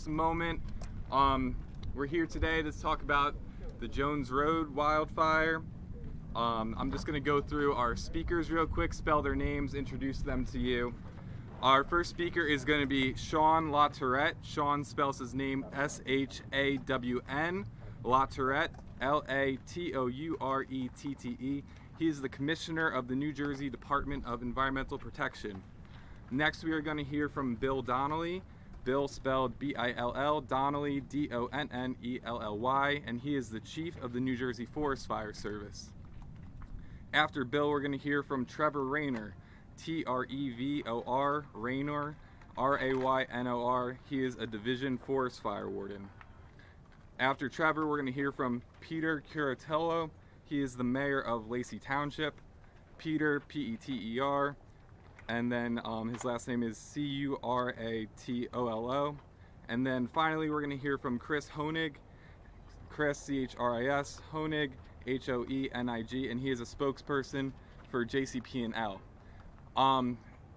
just a moment. We're here today to talk about the Jones Road wildfire. I'm just going to go through our speakers real quick, spell their names, introduce them to you. Our first speaker is going to be Sean LaTourette. Sean spells his name S-H-A-W-N, LaTourette, L-A-T-O-U-R-E-T-T-E. He is the Commissioner of the New Jersey Department of Environmental Protection. Next, we are going to hear from Bill Donnelly. Bill spelled B-I-L-L, Donnelly, D-O-N-N-E-L-L-Y, and he is the Chief of the New Jersey Forest Fire Service. After Bill, we're going to hear from Trevor Raynor, T-R-E-V-O-R, Raynor, R-A-Y-N-O-R. He is a Division Forest Fire Warden. After Trevor, we're going to hear from Peter Curatello. He is the Mayor of Lacey Township. Peter, P-E-T-E-R, and then his last name is C-U-R-A-T-O-L-O. And then finally, we're going to hear from Chris Honig, Chris, C-H-R-I-S, Honig, H-O-E-N-I-G, and he is a spokesperson for JCPL.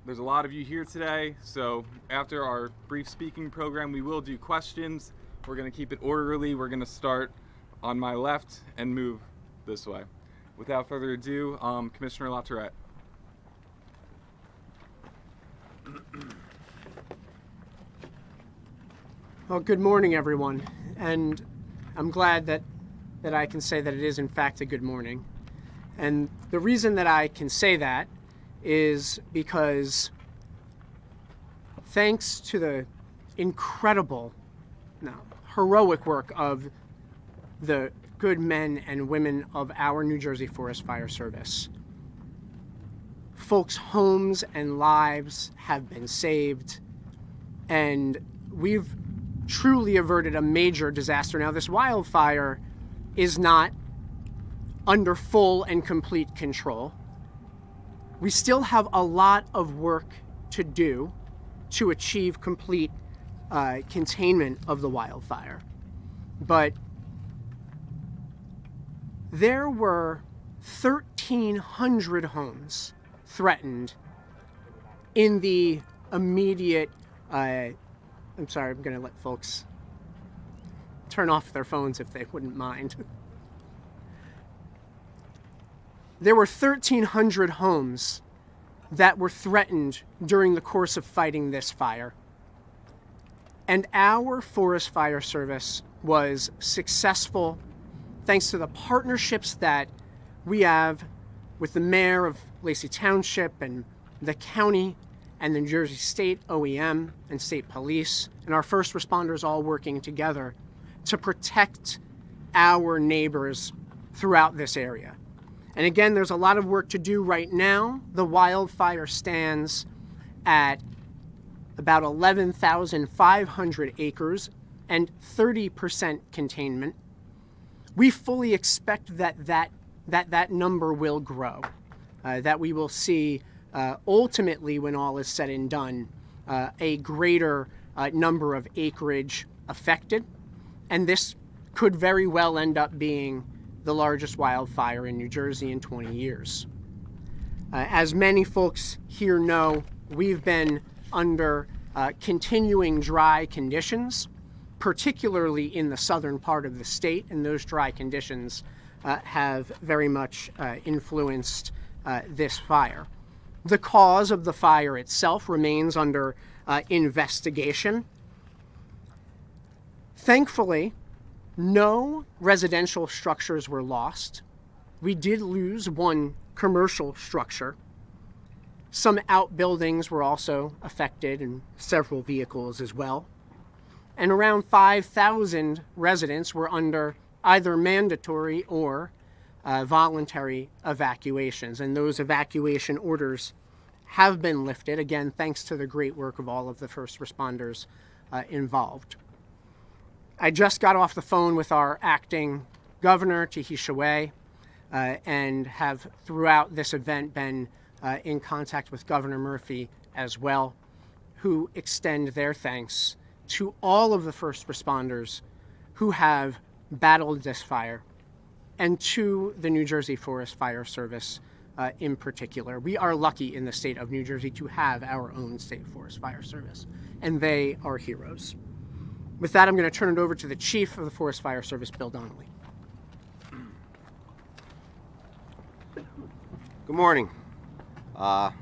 There's a lot of you here today, so after our brief speaking program, we will do questions. We're going to keep it orderly. We're going to start on my left and move this way. Without further ado, Commissioner LaTourette. Well, good morning, everyone, and I'm glad that I can say that it is in fact a good morning. And the reason that I can say that is because thanks to the incredible, heroic work of the good men and women of our New Jersey Forest Fire Service, folks' homes and lives have been saved, and we've truly averted a major disaster. Now, this wildfire is not under full and complete control. We still have a lot of work to do to achieve complete containment of the wildfire. But there were 1,300 homes threatened in the immediate, I'm sorry, I'm going to let folks turn off their phones if they wouldn't mind. There were 1,300 homes that were threatened during the course of fighting this fire. And our Forest Fire Service was successful thanks to the partnerships that we have with the mayor of Lacey Township and the county and the New Jersey State OEM and state police and our first responders all working together to protect our neighbors throughout this area. And again, there's a lot of work to do right now. The wildfire stands at about 11,500 acres and 30% containment. We fully expect that number will grow, that we will see ultimately, when all is said and done, a greater number of acreage affected. And this could very well end up being the largest wildfire in New Jersey in 20 years. As many folks here know, we've been under continuing dry conditions, particularly in the southern part of the state, and those dry conditions have very much influenced this fire. The cause of the fire itself remains under investigation. Thankfully, no residential structures were lost. We did lose one commercial structure. Some outbuildings were also affected and several vehicles as well. And around 5,000 residents were under either mandatory or voluntary evacuations. And those evacuation orders have been lifted, again, thanks to the great work of all of the first responders involved. I just got off the phone with our acting governor, Tahisha Way, and have throughout this event been in contact with Governor Murphy as well, who extend their thanks to all of the first responders who have battled this fire, and to the New Jersey Forest Fire Service in particular. We are lucky in the state of New Jersey to have our own state forest fire service, and they are heroes. With that, I'm going to turn it over to the Chief of the Forest Fire Service, Bill Donnelly. Good morning. I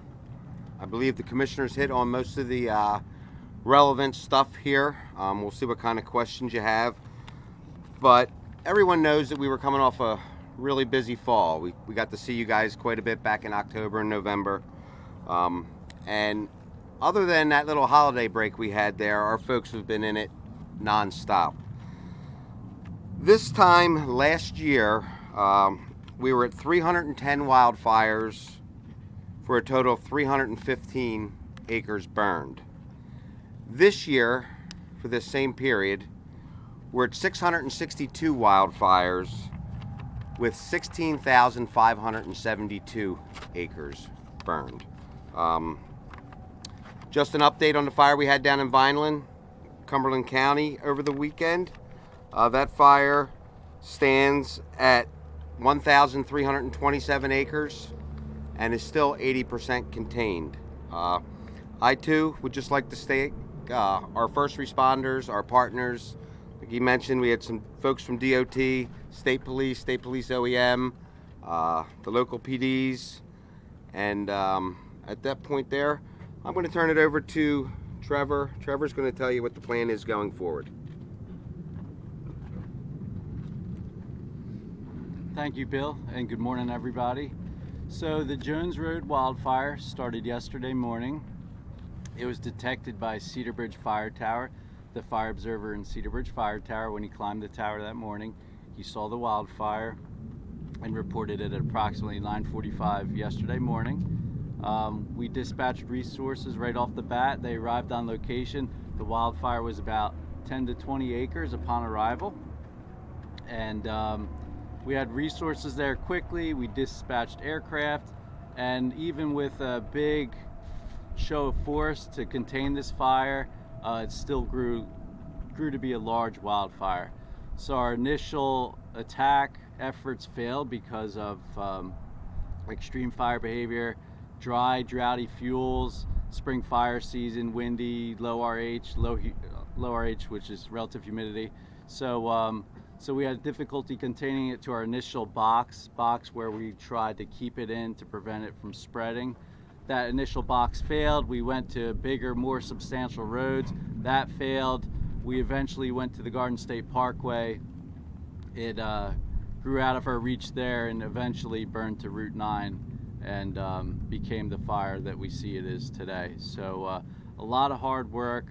believe the commissioners hit on most of the relevant stuff here. We'll see what kind of questions you have. But everyone knows that we were coming off a really busy fall. We got to see you guys quite a bit back in October and November. And other than that little holiday break we had there, our folks have been in it non-stop. This time last year, we were at 310 wildfires for a total of 315 acres burned. This year, for this same period, we're at 662 wildfires with 16,572 acres burned. Just an update on the fire we had down in Vineland, Cumberland County over the weekend. That fire stands at 1,327 acres and is still 80% contained. I too would just like to thank our first responders, our partners. Like you mentioned, we had some folks from DOT, State Police OEM, the local PDs, and at that point there, I'm going to turn it over to Trevor. Trevor's going to tell you what the plan is going forward. Thank you, Bill, and good morning, everybody. So the Jones Road wildfire started yesterday morning. It was detected by Cedar Bridge Fire Tower. The fire observer in Cedar Bridge Fire Tower, when he climbed the tower that morning, he saw the wildfire and reported it at approximately 9:45 yesterday morning. We dispatched resources right off the bat. They arrived on location. The wildfire was about 10 to 20 acres upon arrival. And we had resources there quickly. We dispatched aircraft, and even with a big show of force to contain this fire, it still grew to be a large wildfire. So our initial attack efforts failed because of extreme fire behavior, dry, droughty fuels, spring fire season, windy, low RH, which is relative humidity. So we had difficulty containing it to our initial box where we tried to keep it in to prevent it from spreading. That initial box failed. We went to bigger, more substantial roads. That failed. We eventually went to the Garden State Parkway. It grew out of our reach there and eventually burned to Route 9 and became the fire that we see it is today. So a lot of hard work,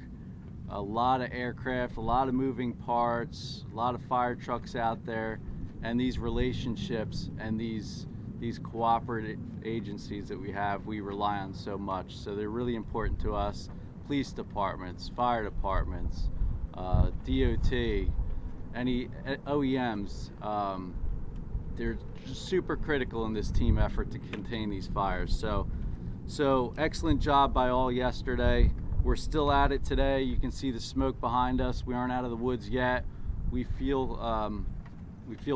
a lot of aircraft, a lot of moving parts, a lot of fire trucks out there, and these relationships and these cooperative agencies that we rely on so much. So they're really important to us. Police departments, fire departments, DOT, any OEMs, they're just super critical in this team effort to contain these fires. So excellent job by all yesterday. We're still at it today. You can see the smoke behind us. We aren't out of the woods yet. We feel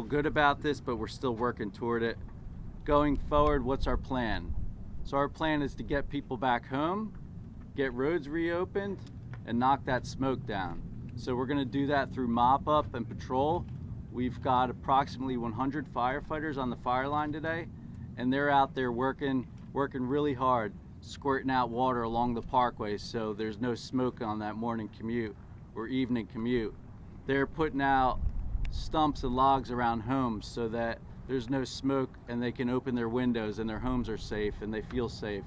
good about this, but we're still working toward it. Going forward, what's our plan? So our plan is to get people back home, get roads reopened, and knock that smoke down. So we're going to do that through mop up and patrol. We've got approximately 100 firefighters on the fire line today, and they're out there working really hard, squirting out water along the Parkway so there's no smoke on that morning commute or evening commute. They're putting out stumps and logs around homes so that there's no smoke and they can open their windows and their homes are safe and they feel safe.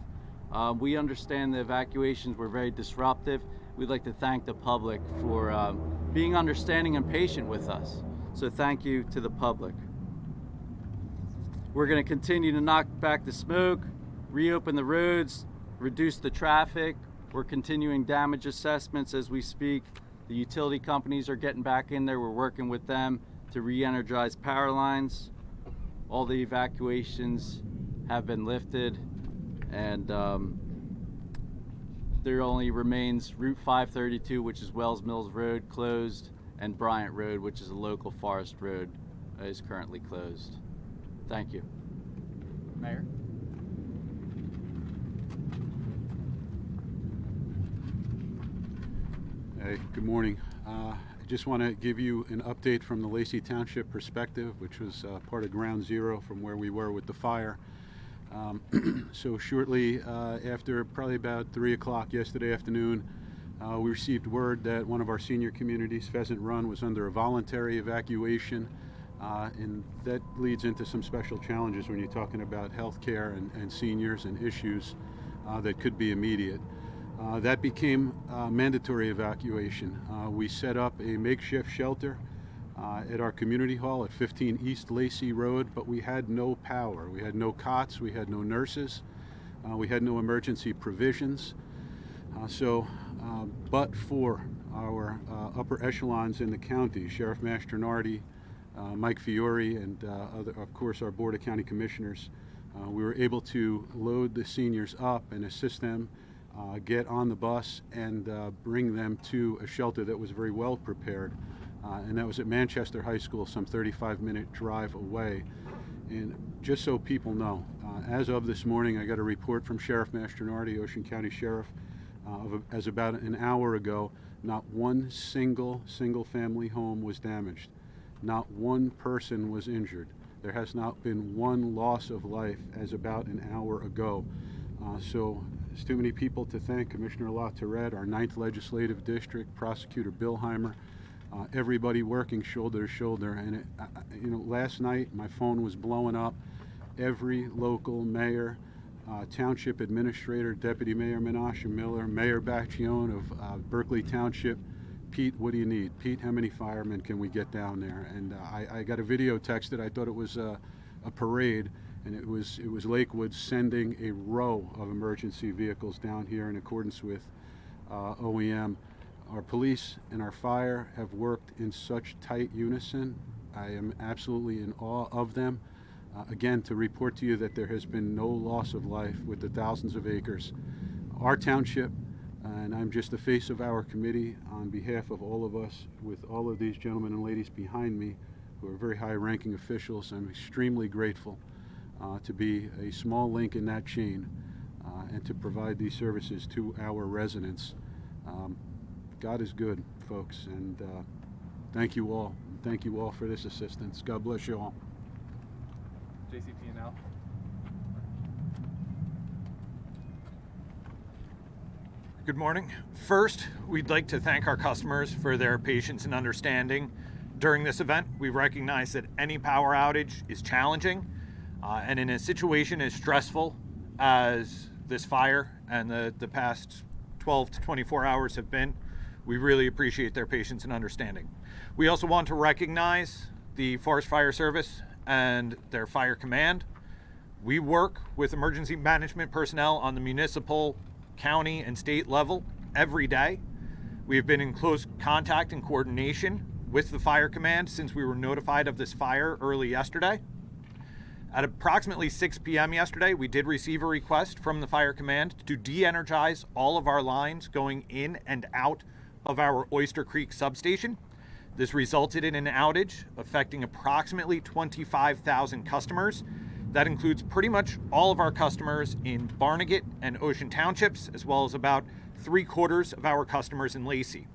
We understand the evacuations were very disruptive. We'd like to thank the public for being understanding and patient with us. So thank you to the public. We're going to continue to knock back the smoke, reopen the roads, reduce the traffic. We're continuing damage assessments as we speak. The utility companies are getting back in there. We're working with them to re-energize power lines. All the evacuations have been lifted, and there only remains Route 532, which is Wells Mills Road, closed, and Bryant Road, which is a local forest road, is currently closed. Thank you. Mayor? Hey, good morning. just want to give you an update from the Lacey Township perspective, which was part of ground zero from where we were with the fire. So shortly after probably about 3 o'clock yesterday afternoon, we received word that one of our senior communities, Pheasant Run, was under a voluntary evacuation, and that leads into some special challenges when you're talking about health care and seniors and issues that could be immediate. That became mandatory evacuation. We set up a makeshift shelter at our community hall at 15 East Lacey Road, but we had no power. We had no cots, we had no nurses, we had no emergency provisions. But for our upper echelons in the county, Sheriff Mastronardi, Mike Fiore, and of course our Board of County Commissioners, we were able to load the seniors up and assist them get on the bus and bring them to a shelter that was very well prepared. And that was at Manchester High School, some 35-minute drive away. And just so people know, as of this morning, I got a report from Sheriff Mastronardi, Ocean County Sheriff, as about an hour ago, not one single family home was damaged. Not one person was injured. There has not been one loss of life as about an hour ago. So there's too many people to thank. Commissioner LaTourette, our 9th Legislative District, Prosecutor Billheimer, everybody working shoulder to shoulder. And last night my phone was blowing up. Every local mayor, township administrator, Deputy Mayor Menashe Miller, Mayor Baccione of Berkeley Township. Pete, what do you need? Pete, how many firemen can we get down there? And I got a video texted. I thought it was a parade, and it was Lakewood sending a row of emergency vehicles down here in accordance with OEM. Our police and our fire have worked in such tight unison. I am absolutely in awe of them. Again, to report to you that there has been no loss of life with the thousands of acres. Our township, and I'm just the face of our committee on behalf of all of us, with all of these gentlemen and ladies behind me who are very high-ranking officials. I'm extremely grateful to be a small link in that chain and to provide these services to our residents. God is good, folks, and thank you all. Thank you all for this assistance. God bless you all. JCPL. Good morning. First, we'd like to thank our customers for their patience and understanding during this event. We recognize that any power outage is challenging, and in a situation as stressful as this fire and the past 12 to 24 hours have been, we really appreciate their patience and understanding. We also want to recognize the Forest Fire Service and their fire command. We work with emergency management personnel on the municipal, county, and state level every day. We have been in close contact and coordination with the fire command since we were notified of this fire early yesterday. At approximately 6 p.m. yesterday, we did receive a request from the fire command to de-energize all of our lines going in and out of our Oyster Creek substation. This resulted in an outage affecting approximately 25,000 customers. That includes pretty much all of our customers in Barnegat and Ocean Townships, as well as about 3/4 of our customers in Lacey.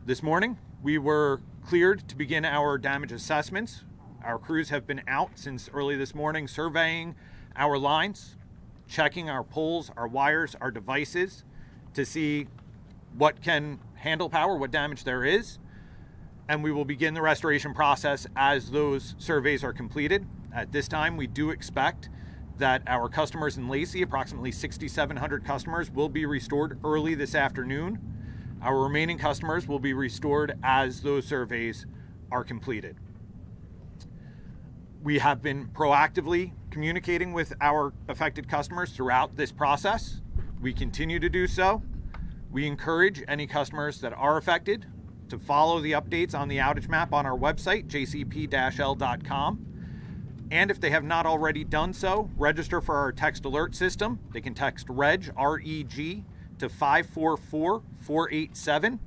This morning, we were cleared to begin our damage assessments. Our crews have been out since early this morning surveying our lines, checking our poles, our wires, our devices to see what can handle power, what damage there is. And we will begin the restoration process as those surveys are completed. At this time, we do expect that our customers in Lacey, approximately 6,700 customers, will be restored early this afternoon. Our remaining customers will be restored as those surveys are completed. We have been proactively communicating with our affected customers throughout this process. We continue to do so. We encourage any customers that are affected to follow the updates on the outage map on our website, jcp-l.com. And if they have not already done so, register for our text alert system. They can text REG, R-E-G, to 544-487.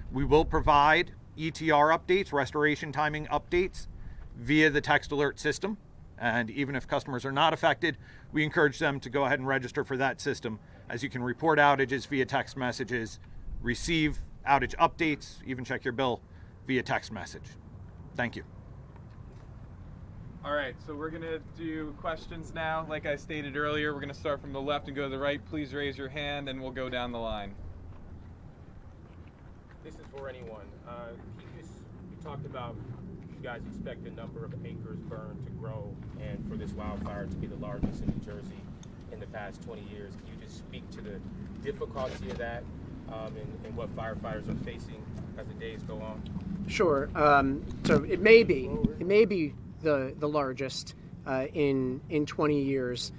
We will provide ETR updates, restoration timing updates, via the text alert system. And even if customers are not affected, we encourage them to go ahead and register for that system, as you can report outages via text messages, receive outage updates, even check your bill via text message. Thank you. All right, so we're gonna do questions now. Like I stated earlier, we're gonna start from the left and go to the right. Please raise your hand and we'll go down the line. This is for anyone. You talked about you guys expect the number of acres burned to grow and for this wildfire to be the largest in New Jersey in the past 20 years. Can you just speak to the difficulty of that and what firefighters are facing as the days go on? Sure. So it may be the largest in 20 years,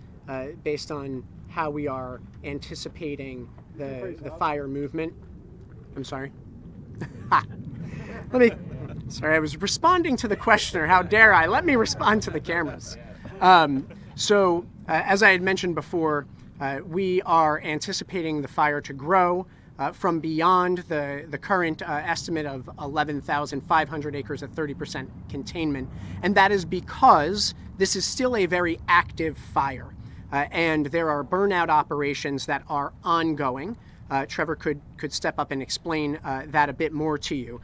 based on how we are anticipating the fire movement. I'm sorry. Sorry, I was responding to the questioner. How dare I? Let me respond to the cameras. So, as I had mentioned before, we are anticipating the fire to grow from beyond the current estimate of 11,500 acres at 30% containment. And that is because this is still a very active fire. And there are burnout operations that are ongoing. Trevor could step up and explain that a bit more to you.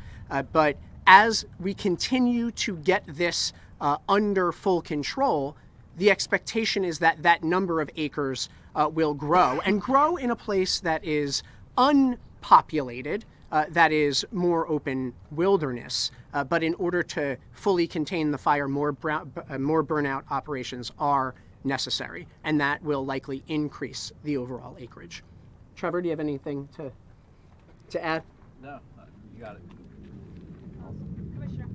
But as we continue to get this under full control, the expectation is that that number of acres will grow, and grow in a place that is unpopulated, that is more open wilderness. But in order to fully contain the fire, more burnout operations are necessary, and that will likely increase the overall acreage. Trevor, do you have anything to add? No, you got it. Commissioner.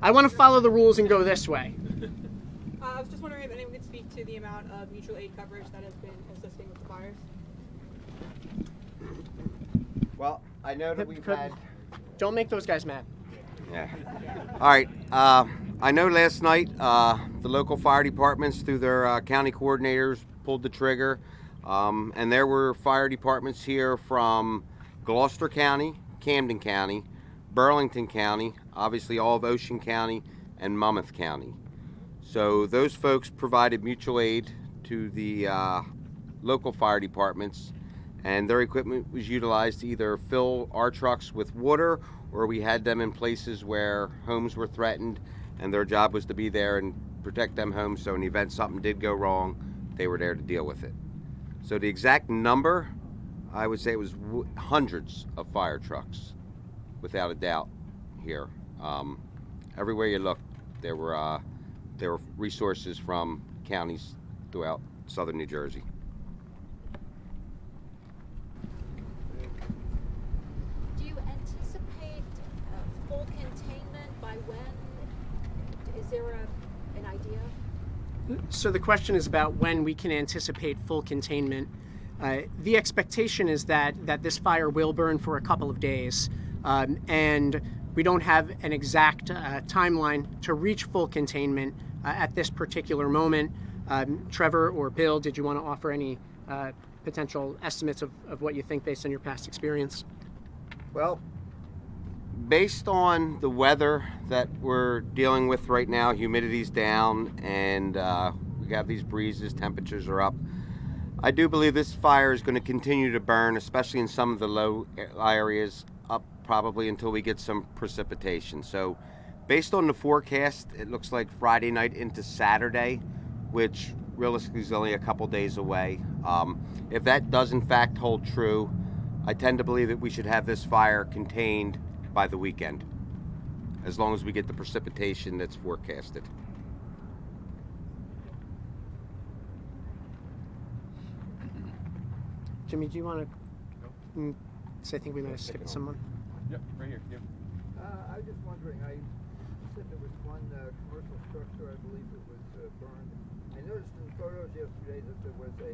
I want to follow the rules and go this way. I was just wondering if anyone could speak to the amount of mutual aid coverage that has been assisting with the fires. Well, I know that we've had... Don't make those guys mad. Yeah. All right. I know last night the local fire departments, through their county coordinators, pulled the trigger. And there were fire departments here from Gloucester County, Camden County, Burlington County, obviously all of Ocean County, and Monmouth County. So those folks provided mutual aid to the local fire departments, and their equipment was utilized to either fill our trucks with water, or we had them in places where homes were threatened, and their job was to be there and protect them homes, so in the event something did go wrong, they were there to deal with it. So the exact number, I would say it was hundreds of fire trucks, without a doubt, here. Everywhere you looked, there were resources from counties throughout southern New Jersey. Do you anticipate full containment by when? Is there an idea? So the question is about when we can anticipate full containment. The expectation is that this fire will burn for a couple of days, and we don't have an exact timeline to reach full containment at this particular moment. Trevor or Bill, did you want to offer any potential estimates of what you think based on your past experience? Well, based on the weather that we're dealing with right now, humidity's down, and we have these breezes, temperatures are up. I do believe this fire is going to continue to burn, especially in some of the low areas, up probably until we get some precipitation. So based on the forecast, it looks like Friday night into Saturday, which realistically is only a couple days away. If that does in fact hold true, I tend to believe that we should have this fire contained by the weekend, as long as we get the precipitation that's forecasted. Jimmy, do you want to? I think we might have skipped someone. Yep, right here. Yep. I was just wondering, you said there was one commercial structure, I believe it was burned. I noticed in photos yesterday that there was a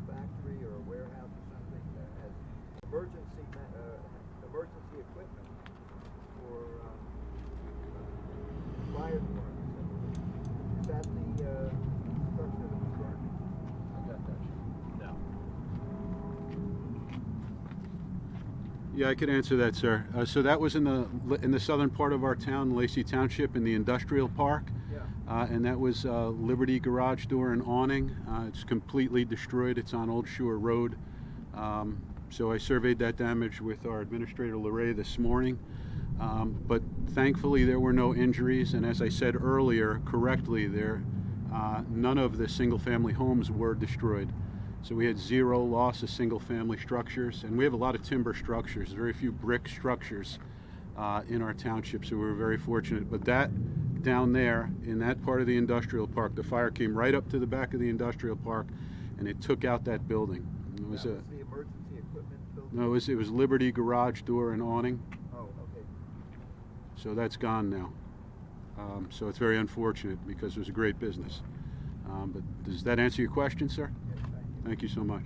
factory or a warehouse or something that has emergency equipment for fire departments. Is that the structure that was burned? No. Yeah, I could answer that, sir. So that was in the southern part of our town, Lacey Township, in the industrial park. Yeah. And that was Liberty garage door and awning. It's completely destroyed. It's on Old Shore Road. So I surveyed that damage with our administrator Lorray this morning. But thankfully there were no injuries, and as I said earlier correctly, none of the single-family homes were destroyed. So we had zero loss of single-family structures, and we have a lot of timber structures, very few brick structures in our township, so we were very fortunate. But that down there in that part of the industrial park, the fire came right up to the back of the industrial park, and it took out that building. It was the emergency equipment building? No, it was Liberty garage door and awning. Oh, okay. So that's gone now. So it's very unfortunate because it was a great business. But does that answer your question, sir? Yes, Thank you so much.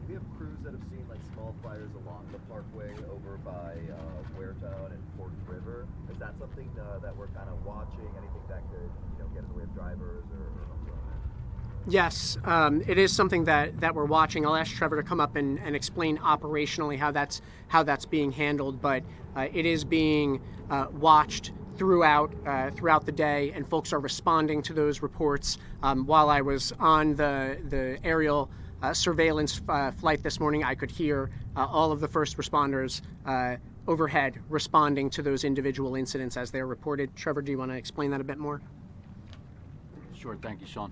We have crews that have seen like small fires along the Parkway over by Waretown and Fork River. Is that something that we're kind of watching? Anything that could, get in the way of drivers or something like that? Yes, it is something that we're watching. I'll ask Trevor to come up and explain operationally how that's being handled, but it is being watched throughout the day, and folks are responding to those reports. While I was on the aerial surveillance flight this morning, I could hear all of the first responders overhead responding to those individual incidents as they're reported. Trevor, do you want to explain that a bit more? Sure, thank you, Sean.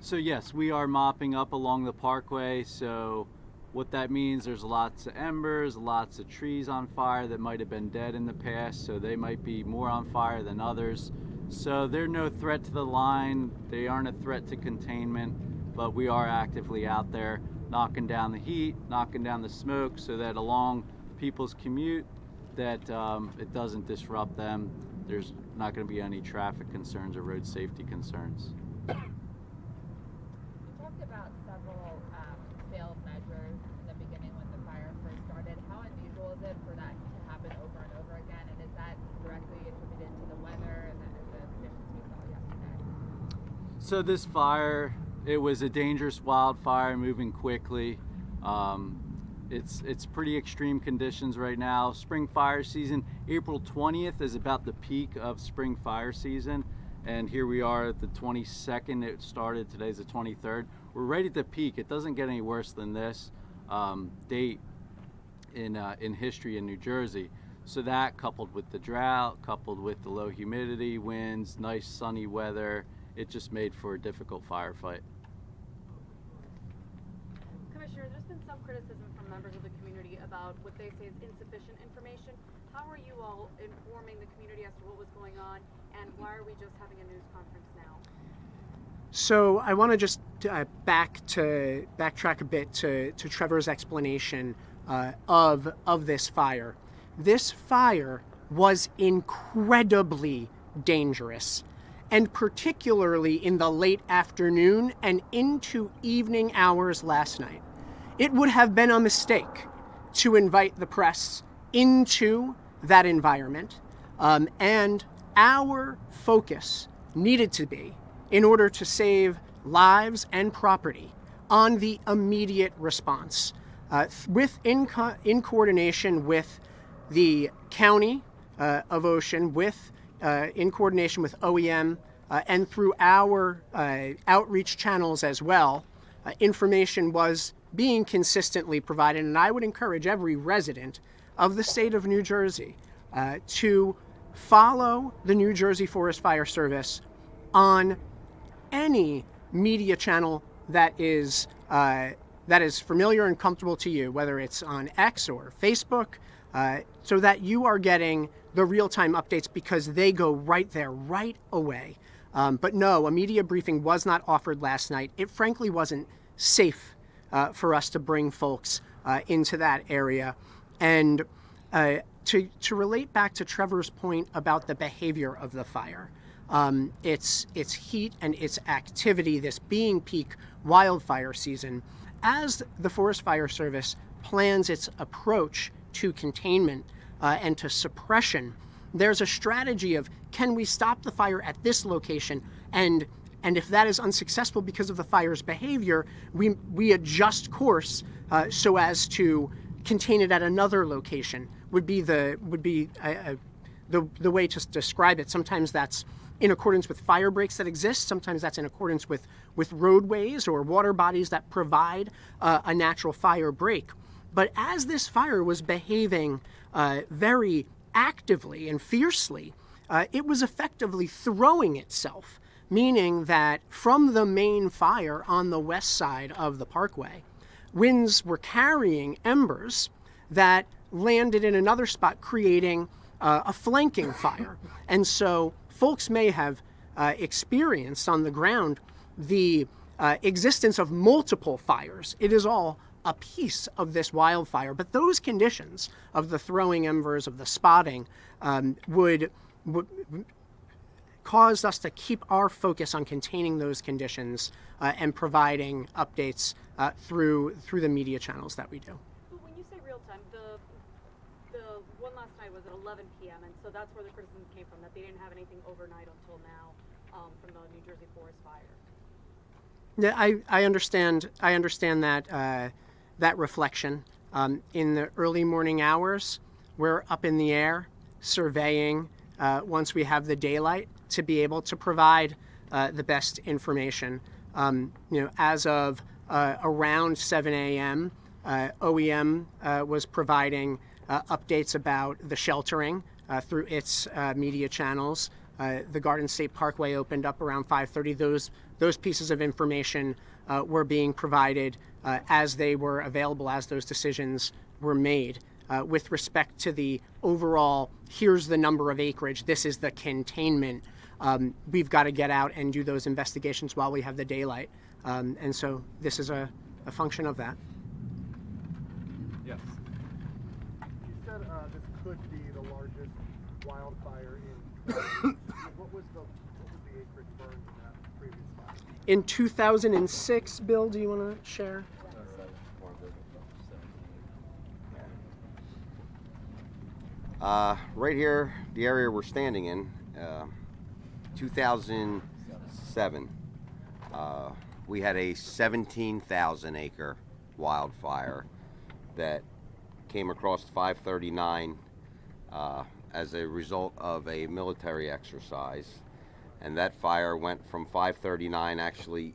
So yes, we are mopping up along the Parkway. So what that means, there's lots of embers, lots of trees on fire that might have been dead in the past, so they might be more on fire than others. So they're no threat to the line, they aren't a threat to containment, but we are actively out there knocking down the heat, knocking down the smoke, so that along people's commute, that it doesn't disrupt them. There's not going to be any traffic concerns or road safety concerns. You talked about several failed measures in the beginning when the fire first started. How unusual is it for that to happen over and over again? And is that directly attributed to the weather and the conditions we saw yesterday? So this fire, it was a dangerous wildfire moving quickly. It's pretty extreme conditions right now. Spring fire season, April 20th is about the peak of spring fire season. And here we are at the 22nd, it started, today's the 23rd. We're right at the peak. It doesn't get any worse than this date in history in New Jersey. So that, coupled with the drought, coupled with the low humidity, winds, nice sunny weather, it just made for a difficult firefight. Commissioner, there's been some criticism from members of the community about what they say is insufficient information. How are you all informing the community as to what was going on, and why are we just having a news conference now? So I want to just backtrack a bit to Trevor's explanation of this fire. This fire was incredibly dangerous, and particularly in the late afternoon and into evening hours last night. It would have been a mistake to invite the press into that environment, and our focus needed to be, in order to save lives and property, on the immediate response, in coordination with the County of Ocean, in coordination with OEM, and through our outreach channels as well. Information was being consistently provided, and I would encourage every resident of the state of New Jersey to follow the New Jersey Forest Fire Service on any media channel that is familiar and comfortable to you, whether it's on X or Facebook, so that you are getting the real-time updates, because they go right there, right away. But no, a media briefing was not offered last night. It frankly wasn't safe for us to bring folks into that area. And to relate back to Trevor's point about the behavior of the fire, its heat and its activity, this being peak wildfire season, as the Forest Fire Service plans its approach to containment and to suppression, there's a strategy of, can we stop the fire at this location, and if that is unsuccessful because of the fire's behavior, we adjust course so as to contain it at another location. Would be the way to describe it. Sometimes that's in accordance with fire breaks that exist. Sometimes that's in accordance with roadways or water bodies that provide a natural fire break. But as this fire was behaving very actively and fiercely, it was effectively throwing itself, meaning that from the main fire on the west side of the Parkway, winds were carrying embers that landed in another spot, creating a flanking fire. And so folks may have experienced on the ground the existence of multiple fires. It is all a piece of this wildfire, but those conditions of the throwing embers, of the spotting, would cause us to keep our focus on containing those conditions and providing updates through the media channels that we do. But when you say real time, the one last night was at 11 p.m. and so that's where the criticism came from, that they didn't have anything overnight until now from the New Jersey forest fire. Yeah, I understand that reflection. In the early morning hours, we're up in the air surveying once we have the daylight to be able to provide the best information. As of around 7 a.m., OEM was providing updates about the sheltering through its media channels. The Garden State Parkway opened up around 5:30. Those pieces of information were being provided as they were available, as those decisions were made. With respect to the overall, here's the number of acreage, this is the containment, we've got to get out and do those investigations while we have the daylight. And so this is a function of that. Yes. You said this could be the largest wildfire in what was the acreage burned in that previous fire? In 2006, Bill, do you want to share? Right here, the area we're standing in, 2007, we had a 17,000 acre wildfire that came across 539 as a result of a military exercise. And that fire went from 539, actually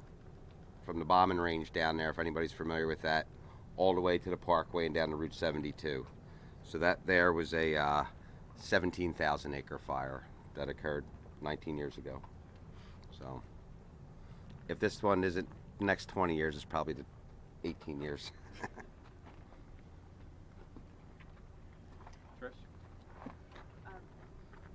from the bombing range down there, if anybody's familiar with that, all the way to the Parkway and down to Route 72. So that there was a 17,000 acre fire that occurred 19 years ago. So if this one isn't the next 20 years, it's probably the 18 years. Trish?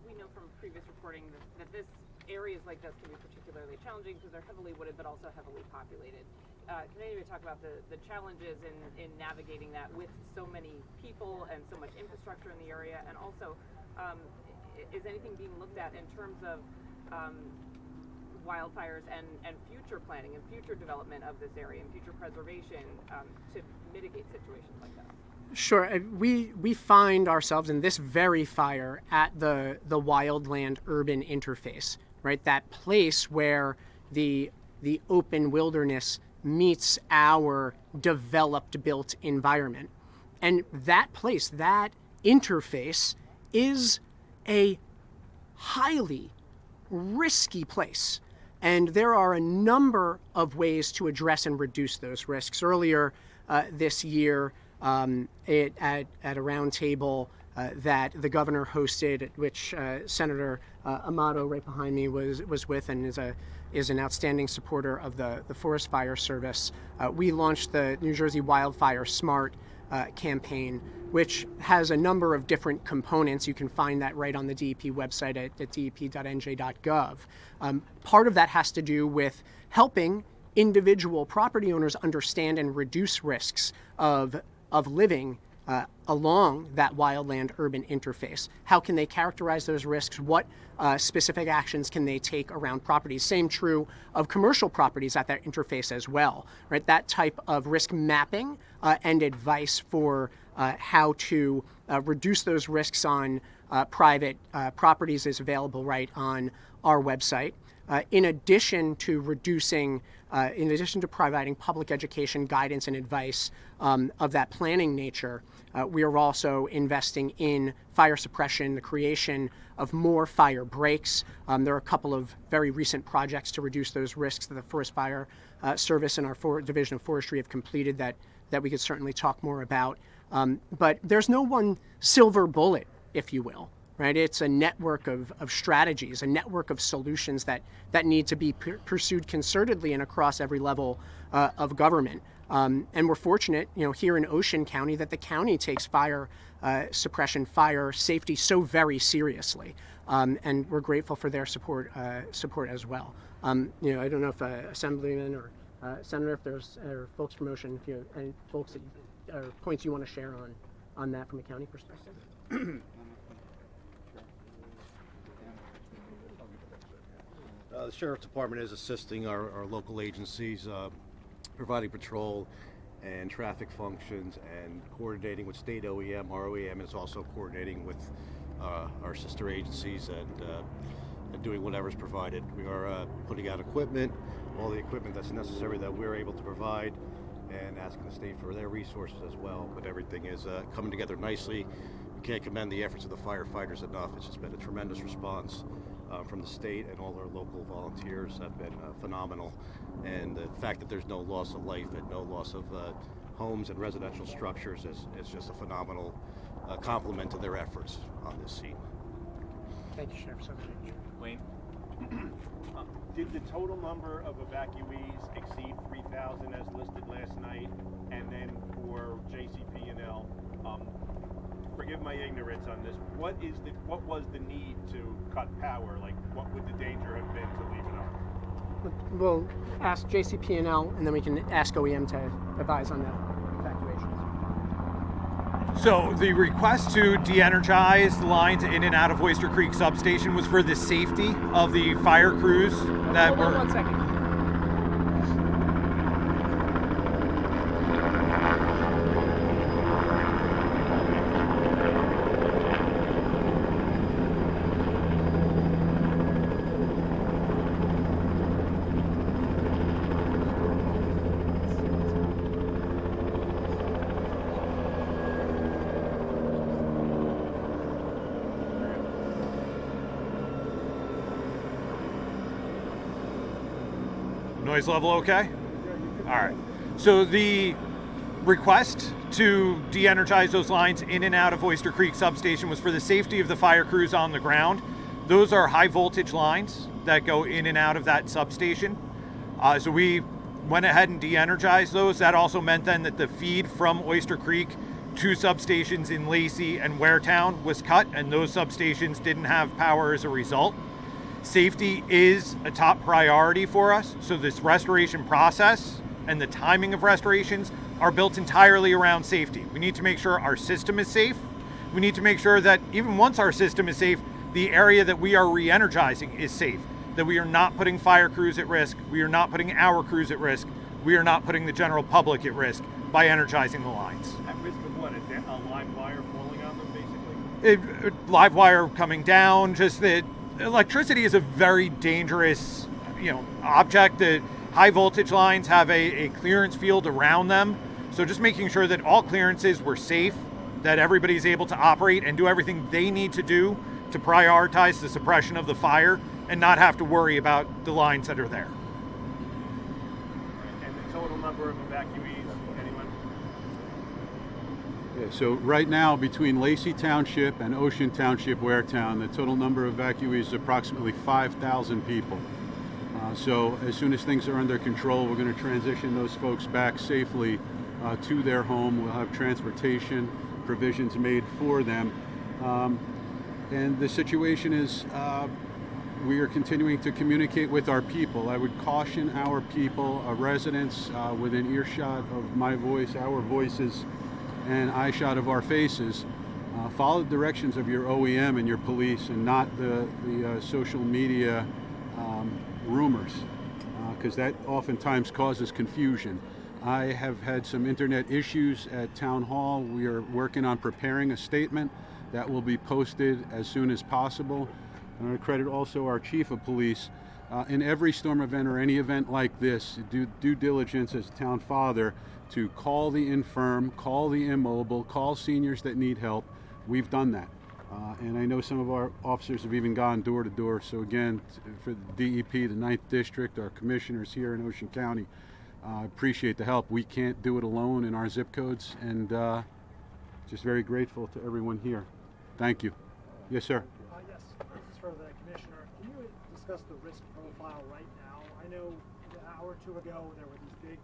We know from previous reporting that this areas like this can be particularly challenging because they're heavily wooded but also heavily populated. Can anybody talk about the challenges in navigating that with so many people and so much infrastructure in the area? And also, is anything being looked at in terms of wildfires and future planning and future development of this area and future preservation to mitigate situations like that? Sure. We find ourselves in this very fire at the wildland-urban interface, right? That place where the open wilderness meets our developed built environment. And that place, that interface, is a highly risky place. And there are a number of ways to address and reduce those risks. Earlier this year, at a round table that the governor hosted, which Senator Amato, right behind me, was with, and is an outstanding supporter of the Forest Fire Service. We launched the New Jersey Wildfire Smart campaign, which has a number of different components. You can find that right on the DEP website at dep.nj.gov. Part of that has to do with helping individual property owners understand and reduce risks of living along that wildland-urban interface. How can they characterize those risks? What specific actions can they take around properties? Same true of commercial properties at that interface as well, right? That type of risk mapping and advice for how to reduce those risks on private properties is available right on our website. In addition to providing public education, guidance, and advice of that planning nature, We are also investing in fire suppression, the creation of more fire breaks. There are a couple of very recent projects to reduce those risks that the Forest Fire Service and our Division of Forestry have completed that we could certainly talk more about. But there's no one silver bullet, if you will. Right? It's a network of strategies, a network of solutions that need to be pursued concertedly and across every level of government. And we're fortunate, here in Ocean County, that the county takes fire suppression, fire safety so very seriously, and we're grateful for their support as well. I don't know if Assemblyman or Senator, if there's folks from Ocean, if you have any folks or points you want to share on that from a county perspective. The Sheriff's Department is assisting our local agencies, providing patrol and traffic functions and coordinating with state OEM, our OEM is also coordinating with our sister agencies and doing whatever's provided. We are putting out equipment, all the equipment that's necessary that we're able to provide, and asking the state for their resources as well. But everything is coming together nicely. We can't commend the efforts of the firefighters enough. It's just been a tremendous response from the state, and all our local volunteers have been phenomenal. And the fact that there's no loss of life and no loss of homes and residential structures is just a phenomenal compliment to their efforts on this scene. Thank you, Sheriff. Wayne? Did the total number of evacuees exceed 3,000 as listed last night? And then for JCPL, forgive my ignorance on this. What was the need to cut power? Like, what would the danger have been to leave it on? We'll ask JCPL, and then we can ask OEM to advise on that evacuation. So the request to de-energize the lines in and out of Oyster Creek substation was for the safety of the fire crews that were... Hold on 1 second. Noise level okay? All right. So the request to de-energize those lines in and out of Oyster Creek substation was for the safety of the fire crews on the ground. Those are high voltage lines that go in and out of that substation. So we went ahead and de-energized those. That also meant then that the feed from Oyster Creek to substations in Lacey and Waretown was cut, and those substations didn't have power as a result. Safety is a top priority for us, so this restoration process and the timing of restorations are built entirely around safety. We need to make sure our system is safe. We need to make sure that even once our system is safe, the area that we are re-energizing is safe, that we are not putting fire crews at risk, we are not putting our crews at risk, we are not putting the general public at risk by energizing the lines. At risk of what? A live wire falling on them, basically? Live wire coming down, just that electricity is a very dangerous, object. The high voltage lines have a clearance field around them. So just making sure that all clearances were safe, that everybody's able to operate and do everything they need to do to prioritize the suppression of the fire and not have to worry about the lines that are there. And the total number of evacuees, anyone? Yeah, so right now, between Lacey Township and Ocean Township, Waretown, the total number of evacuees is approximately 5,000 people. So as soon as things are under control, we're going to transition those folks back safely to their home. We'll have transportation provisions made for them. And the situation is we are continuing to communicate with our people. I would caution our people, our residents within earshot of my voice, our voices, and eyeshot of our faces. Follow the directions of your OEM and your police, and not the social media rumors, because that oftentimes causes confusion. I have had some internet issues at Town Hall. We are working on preparing a statement that will be posted as soon as possible. And I credit also our Chief of Police in every storm event or any event like this, do due diligence as a town father to call the infirm, call the immobile, call seniors that need help. We've done that. And I know some of our officers have even gone door to door. So again, for the DEP, the 9th District, our commissioners here in Ocean County, appreciate the help. We can't do it alone in our zip codes, and just very grateful to everyone here. Thank you. Yes, sir. Yes, this is for the commissioner. Can you discuss the risk profile right now? I know an hour or two ago there were these big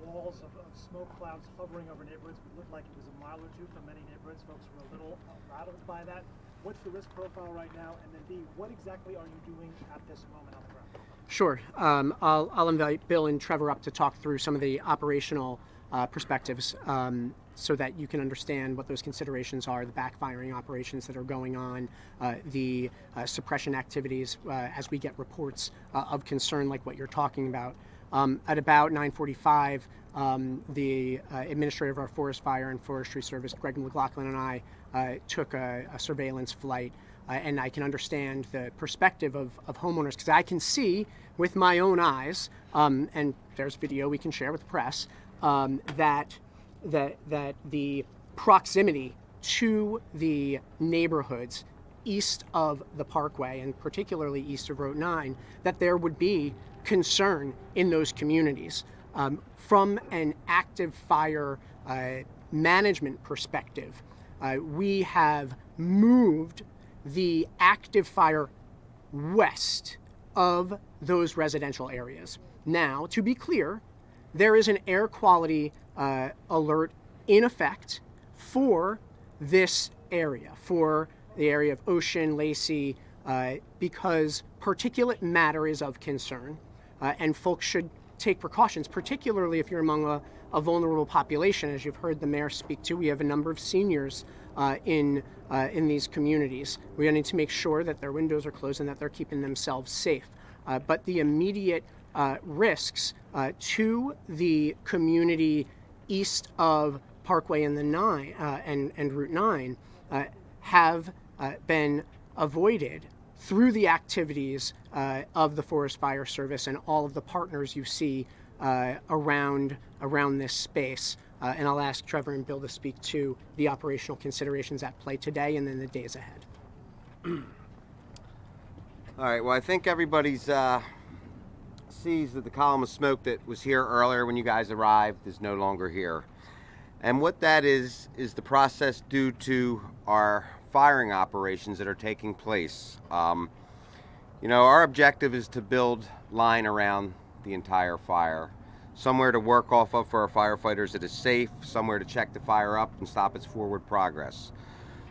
walls of smoke clouds hovering over neighborhoods. It looked like it was a mile or two from many neighborhoods. Folks were a little rattled by that. What's the risk profile right now? And then B, what exactly are you doing at this moment on the ground? Sure. I'll invite Bill and Trevor up to talk through some of the operational perspectives so that you can understand what those considerations are, the backfiring operations that are going on, the suppression activities as we get reports of concern like what you're talking about. At about 9:45, the administrator of our Forest Fire and Forestry Service, Greg McLaughlin, and I took a surveillance flight. And I can understand the perspective of homeowners, because I can see with my own eyes, and there's video we can share with the press, that the proximity to the neighborhoods east of the Parkway, and particularly east of Route 9, that there would be concern in those communities. From an active fire management perspective, we have moved the active fire west of those residential areas. Now, to be clear, there is an air quality alert in effect for this area, for the area of Ocean, Lacey, because particulate matter is of concern, and folks should take precautions, particularly if you're among a vulnerable population. As you've heard the mayor speak to, we have a number of seniors in these communities. We need to make sure that their windows are closed and that they're keeping themselves safe. But the immediate risks to the community east of Parkway and and Route 9 have been avoided through the activities of the Forest Fire Service and all of the partners you see around this space. And I'll ask Trevor and Bill to speak to the operational considerations at play today and then the days ahead. All right, well, I think everybody's sees that the column of smoke that was here earlier when you guys arrived is no longer here. And what that is the process due to our firing operations that are taking place. You know, our objective is to build line around the entire fire. Somewhere to work off of for our firefighters that is safe, somewhere to check the fire up and stop its forward progress.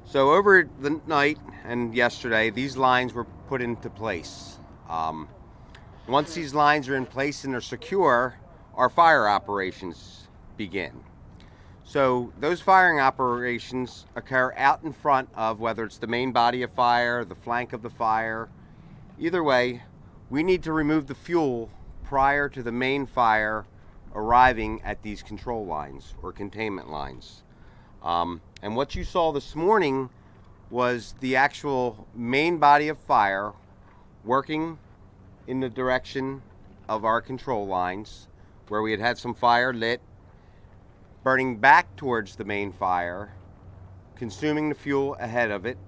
So over the night and yesterday, these lines were put into place. Once these lines are in place and they're secure, our fire operations begin. So those firing operations occur out in front of, whether it's the main body of fire, the flank of the fire. Either way, we need to remove the fuel prior to the main fire arriving at these control lines or containment lines. And what you saw this morning was the actual main body of fire working in the direction of our control lines, where we had some fire lit, burning back towards the main fire, consuming the fuel ahead of it,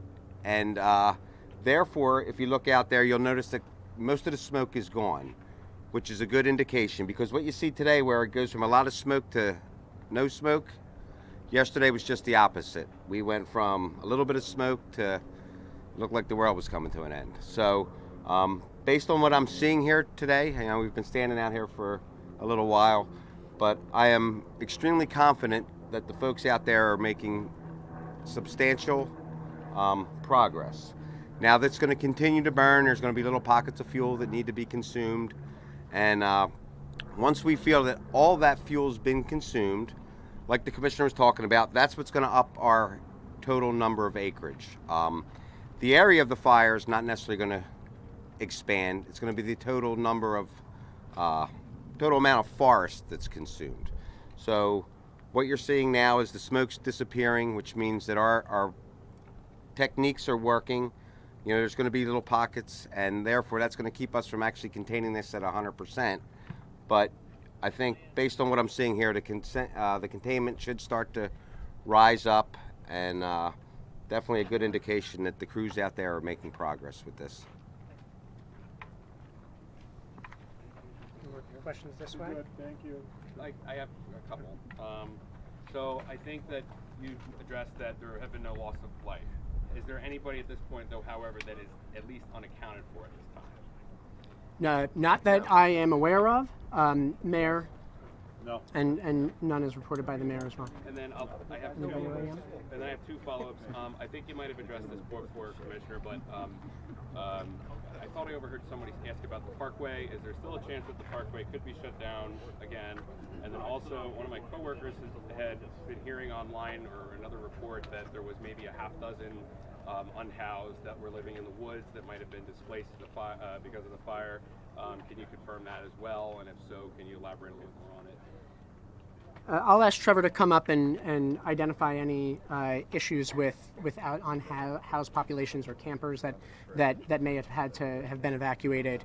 and therefore, if you look out there, you'll notice that most of the smoke is gone, which is a good indication, because what you see today, where it goes from a lot of smoke to no smoke, yesterday was just the opposite. We went from a little bit of smoke to look like the world was coming to an end. So based on what I'm seeing here today, you know, we've been standing out here for a little while, but I am extremely confident that the folks out there are making substantial progress. Now that's going to continue to burn. There's going to be little pockets of fuel that need to be consumed. And once we feel that all that fuel's been consumed, like the commissioner was talking about, that's what's going to up our total number of acreage. The area of the fire is not necessarily going to expand. It's going to be the total number of total amount of forest that's consumed. So what you're seeing now is the smoke's disappearing, which means that our techniques are working there's going to be little pockets, and therefore that's going to keep us from actually containing this at 100%. But I think based on what I'm seeing here, the containment should start to rise up, and definitely a good indication that the crews out there are making progress with this. More questions this way? Good, thank you. I have a couple. So I think that you addressed that there have been no loss of life. Is there anybody at this point, though, however, that is at least unaccounted for at this time? No, not that I am aware of. Mayor? No. And none is reported by the mayor as well. And then I have two follow-ups. I think you might have addressed this before, Commissioner, but I thought I overheard somebody ask about the Parkway. Is there still a chance that the Parkway could be shut down again? And then also, one of my coworkers had been hearing online or another report that there was maybe a half dozen unhoused that were living in the woods that might have been displaced because of the fire. Can you confirm that as well? And if so, can you elaborate a little more on it? I'll ask Trevor to come up and identify any issues with unhoused populations or campers that may have had to have been evacuated.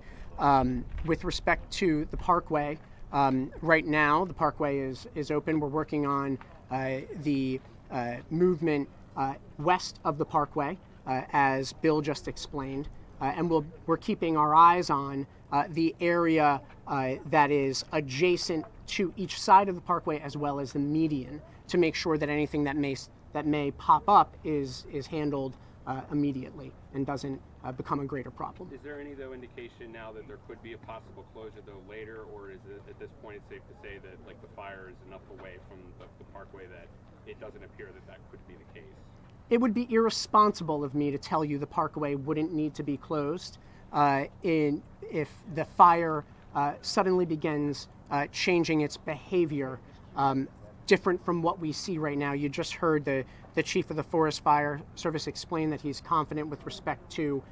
With respect to the Parkway, right now the Parkway is open. We're working on the movement west of the Parkway, as Bill just explained, and we're keeping our eyes on the area that is adjacent to each side of the Parkway as well as the median, to make sure that anything that may pop up is handled immediately and doesn't become a greater problem. Is there any, though, indication now that there could be a possible closure, though, later, or is it at this point it's safe to say that the fire is enough away from the Parkway that it doesn't appear that could be the case? It would be irresponsible of me to tell you the Parkway wouldn't need to be closed if the fire suddenly begins changing its behavior different from what we see right now. You just heard the chief of the Forest Fire Service explain that he's confident with respect to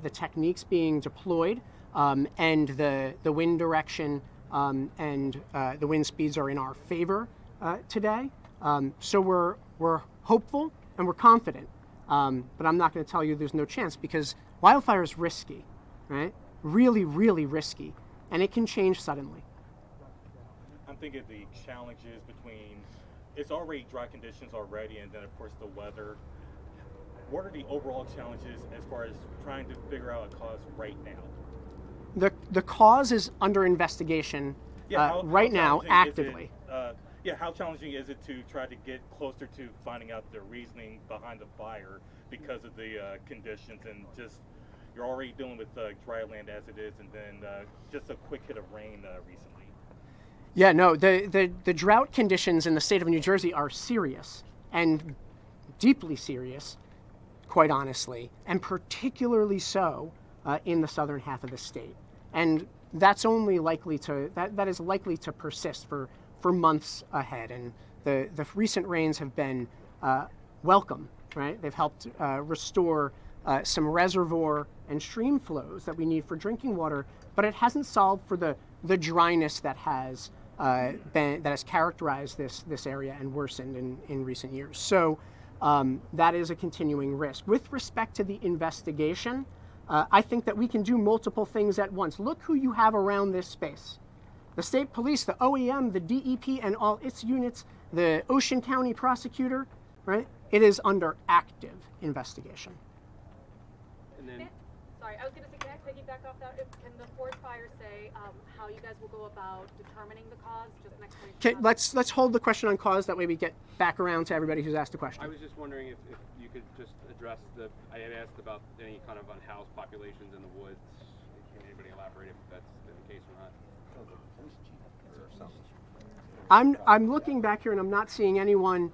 the techniques being deployed and the wind direction and the wind speeds are in our favor today. So we're hopeful and we're confident, but I'm not going to tell you there's no chance, because wildfire is risky, right? Really, really risky, and it can change suddenly. I'm thinking the challenges between, it's already dry conditions already, and then of course the weather. What are the overall challenges as far as trying to figure out a cause right now? The cause is under investigation right now, actively. How challenging is it to try to get closer to finding out the reasoning behind the fire because of the conditions, and just you're already dealing with dry land as it is, and then just a quick hit of rain recently? Yeah, no, the drought conditions in the state of New Jersey are serious, and deeply serious, quite honestly, and particularly so in the southern half of the state. And that's only likely to, that is likely to persist for months ahead. And the recent rains have been welcome, right? They've helped restore some reservoir and stream flows that we need for drinking water, but it hasn't solved for the dryness that has characterized this area and worsened in recent years. So that is a continuing risk. With respect to the investigation, I think that we can do multiple things at once. Look who you have around this space. The state police, the OEM, the DEP, and all its units, the Ocean County prosecutor, right? It is under active investigation. And then, sorry, I was going to say, can I piggyback off that? Can the forest fire say how you guys will go about determining the cause? Just next Okay, let's hold the question on cause. That way we get back around to everybody who's asked a question. I was just wondering if you could just address I had asked about any kind of unhoused populations in the woods. Can anybody elaborate if that's the case or not? I'm looking back here and I'm not seeing anyone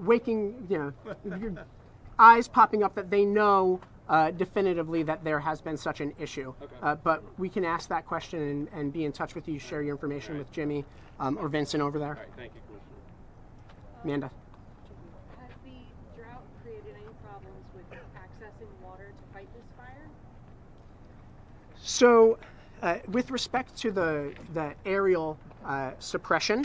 waking, eyes popping up that they know definitively that there has been such an issue. Okay. But we can ask that question and be in touch with you, share your information with Jimmy or Vincent over there. All right, thank you, Commissioner. Amanda. Has the drought created any problems with accessing water to fight this fire? So, with respect to the aerial suppression,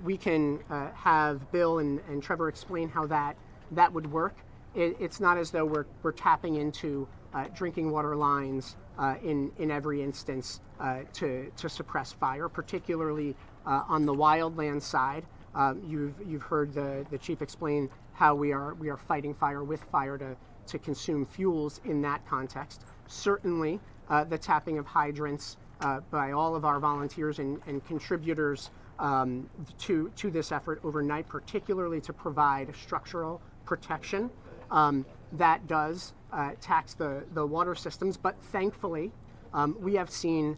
we can have Bill and Trevor explain how that would work. it's not as though we're tapping into drinking water lines in every instance to suppress fire, particularly on the wildland side. You've heard the chief explain how we are fighting fire with fire to consume fuels in that context. Certainly, the tapping of hydrants by all of our volunteers and contributors to this effort overnight, particularly to provide structural protection. That does tax the water systems, but thankfully we have seen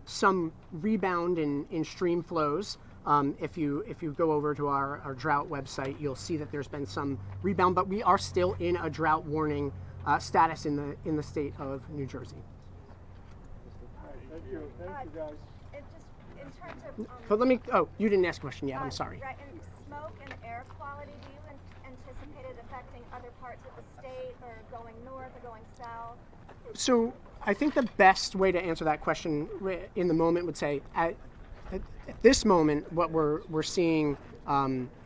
some rebound in stream flows. If you go over to our drought website, you'll see that there's been some rebound, but we are still in a drought warning status in the state of New Jersey. Thank you guys. It just in terms of. But let me. Oh, you didn't ask a question yet. I'm sorry. Right, in smoke and air quality, do you anticipate it affecting other parts of the state, or going north or going south? So I think the best way to answer that question in the moment would say at this moment what we're seeing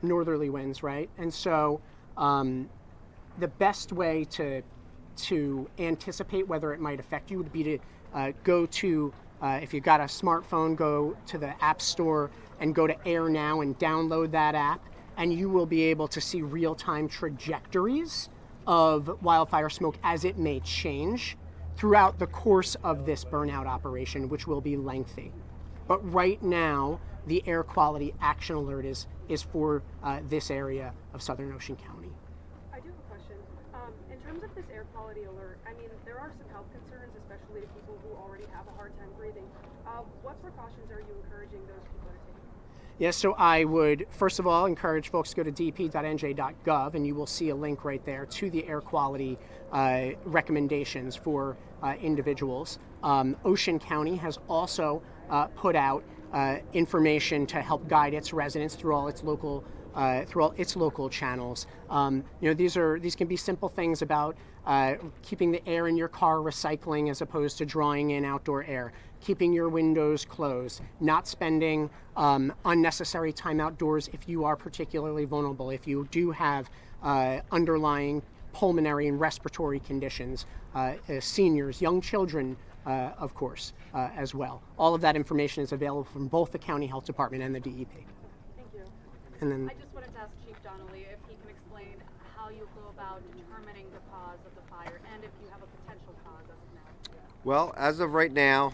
northerly winds, right? And so the best way to anticipate whether it might affect you would be to go to if you've got a smartphone, go to the App Store and go to Air Now and download that app, and you will be able to see real-time trajectories of wildfire smoke as it may change throughout the course of this burnout operation, which will be lengthy. But right now, the air quality action alert is for this area of Southern Ocean County. I do have a question. In terms of this air quality alert, I mean, there are some health concerns, especially to people who already have a hard time breathing. What precautions are you encouraging those people to take? Yes, so I would, first of all, encourage folks to go to dp.nj.gov, and you will see a link right there to the air quality recommendations for individuals. Ocean County has also put out information to help guide its residents through all its local channels. These can be simple things about keeping the air in your car recycling as opposed to drawing in outdoor air, keeping your windows closed, not spending unnecessary time outdoors if you are particularly vulnerable, if you do have underlying pulmonary and respiratory conditions, seniors, young children, of course, as well. All of that information is available from both the County Health Department and the DEP. Thank you. And then I just wanted to ask Chief Donnelly if he can explain how you go about determining the cause of the fire and if you have a potential cause as of now. Well, as of right now,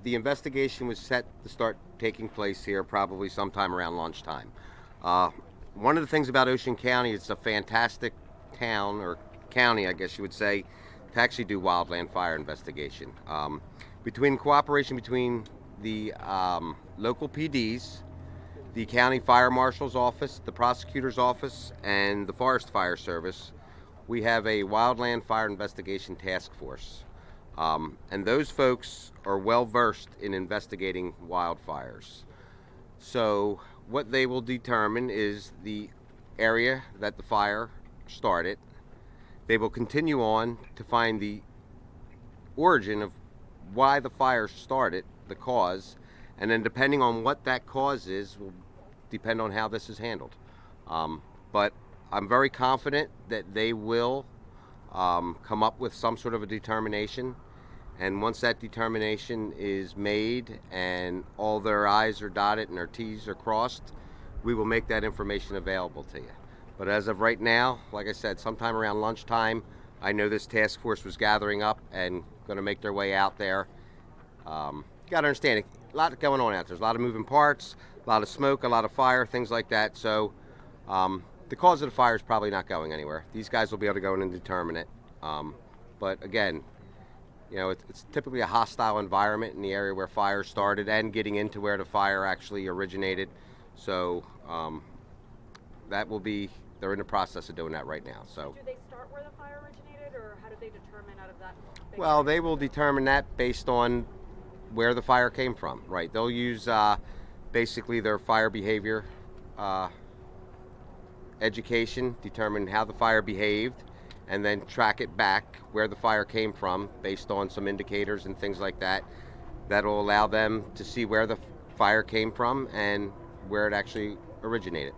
the investigation was set to start taking place here probably sometime around lunchtime. One of the things about Ocean County, it's a fantastic town, or county, I guess you would say, to actually do wildland fire investigation. Cooperation between the local PDs, the county fire marshal's office, the prosecutor's office, and the Forest Fire Service, we have a wildland fire investigation task force. And those folks are well versed in investigating wildfires. So what they will determine is the area that the fire started. They will continue on to find the origin of why the fire started, the cause, and then depending on what that cause is will depend on how this is handled. But I'm very confident that they will come up with some sort of a determination, and once that determination is made and all their I's are dotted and their T's are crossed, we will make that information available to you. But as of right now, like I said, sometime around lunchtime, I know this task force was gathering up and going to make their way out there. You got to understand, a lot going on out there. There's a lot of moving parts, a lot of smoke, a lot of fire, things like that. So the cause of the fire is probably not going anywhere. These guys will be able to go in and determine it. But again, it's typically a hostile environment in the area where fire started and getting into where the fire actually originated. So that will be, they're in the process of doing that right now. So do they start where the fire originated, or how do they determine out of that? Well, they will determine that based on where the fire came from, right? They'll use basically their fire behavior education, determine how the fire behaved, and then track it back where the fire came from based on some indicators and things like that. That'll allow them to see where the fire came from and where it actually originated.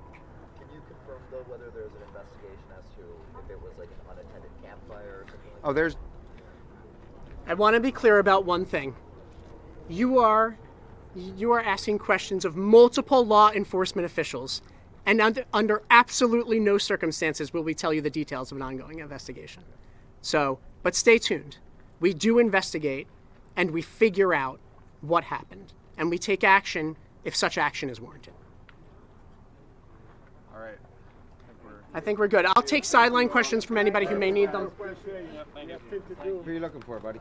Can you confirm, though, whether there's there's an investigation as to if it was like an unattended campfire or something like Oh, there's. I want to be clear about one thing. You are asking questions of multiple law enforcement officials, and under absolutely no circumstances will we tell you the details of an ongoing investigation. So, but stay tuned. We do investigate, and we figure out what happened, and we take action if such action is warranted. All right. I think we're good. I'll take sideline questions from anybody who may need them. What are you looking for, buddy?